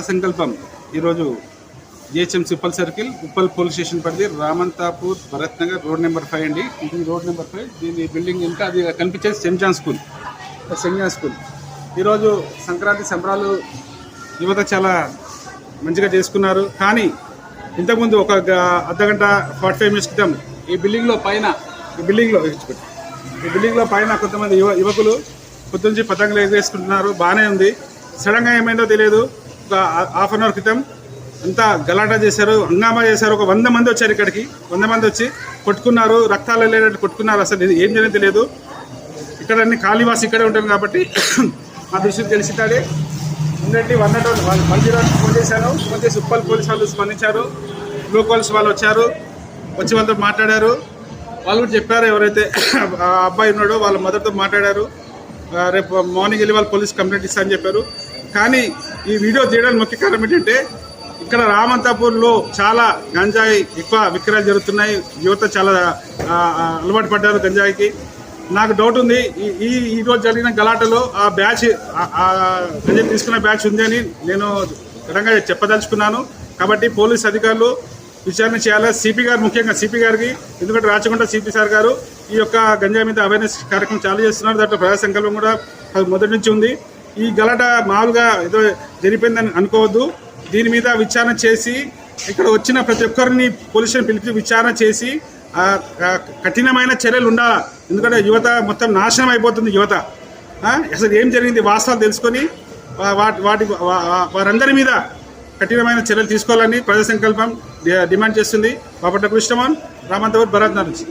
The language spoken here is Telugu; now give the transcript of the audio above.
సంకల్పం ఈరోజు GHMC Uppal circle, Uppal police station పరిధి, రామంతాపూర్, భరత్ నగర్, రోడ్ నెంబర్ 5 అండి. ఇది రోడ్ నెంబర్ 5. దీని బిల్డింగ్ ఇంకా అది కనిపించేది సెయింట్ జాన్ స్కూల్. ఈరోజు సంక్రాంతి సంబరాలు యువత చాలా మంచిగా చేసుకున్నారు. కానీ ఇంతకుముందు ఒక అర్ధగంట 45 మినిట్స్ క్రితం ఈ బిల్డింగ్లో పైన కొంతమంది యువకులు పొద్దునుంచి పతంగులు ఎగరేసుకుంటున్నారు. బాగానే ఉంది. సడన్గా ఏమైందో తెలియదు. ఒక హాఫ్ అన్ అవర్ క్రితం అంతా గలాటా చేశారు, హంగామా చేశారు. ఒక 100 మంది వచ్చారు ఇక్కడికి. 100 మంది వచ్చి కొట్టుకున్నారు, రక్తాలు వెళ్ళేటట్టు కొట్టుకున్నారు. అసలు ఏం జరిగిందో తెలియదు. ఇక్కడ అన్ని ఖాళీవాసి ఇక్కడే ఉంటాను కాబట్టి మా దృష్టికి తెలిసితాడే ఉండండి. 101 ఫోన్ చేశాను. ఫోన్ చేసి ఉప్పల్ పోలీసు వాళ్ళు స్పందించారు. లోకల్స్ వాళ్ళు వచ్చారు, వచ్చి వాళ్ళతో మాట్లాడారు. వాళ్ళు కూడా చెప్పారు, ఎవరైతే ఆ అబ్బాయి ఉన్నాడో వాళ్ళ మదర్తో మాట్లాడారు. రేపు మార్నింగ్ వెళ్ళి వాళ్ళు పోలీస్ కంప్లైంట్ ఇస్తారని చెప్పారు. కానీ ఈ వీడియో తీయడానికి ముఖ్య కారణం ఏంటంటే ఇక్కడ రామంతాపూర్లో చాలా గంజాయి ఎక్కువ విక్రయాలు జరుగుతున్నాయి. యువత చాలా అలవాటు పడ్డారు గంజాయికి. నాకు డౌట్ ఉంది, ఈరోజు జరిగిన గలాటలో ఆ బ్యాచ్ గంజాయి తీసుకున్న బ్యాచ్ ఉంది అని నేను ఘనంగా చెప్పదలుచుకున్నాను. కాబట్టి పోలీస్ అధికారులు విచారణ చేయాలి. సిపి గారు, ముఖ్యంగా సిపి గారికి, ఎందుకంటే రాచకొండ సిపి సార్ గారు ఈ యొక్క గంజాయి మీద అవేర్నెస్ కార్యక్రమం చాలు చేస్తున్నారు. దాంట్లో ప్రజా సంకల్పం కూడా మొదటి నుంచి ఉంది. ఈ గలాట మామూలుగా ఏదో జరిపోయిందని అనుకోవద్దు. దీని మీద విచారణ చేసి ఇక్కడ వచ్చిన ప్రతి ఒక్కరిని పోలీసులను పిలిపి విచారణ చేసి కఠినమైన చర్యలు ఉండాలి. ఎందుకంటే యువత మొత్తం నాశనం అయిపోతుంది. యువత అసలు ఏం జరిగింది వాస్తవాలు తెలుసుకొని వారందరి మీద కఠినమైన చర్యలు తీసుకోవాలని ప్రజా సంకల్పం డిమాండ్ చేస్తుంది. బాపట్ల కృష్ణమోహన్, రామంతాపూర్, భరత్ నగర్ నుంచి.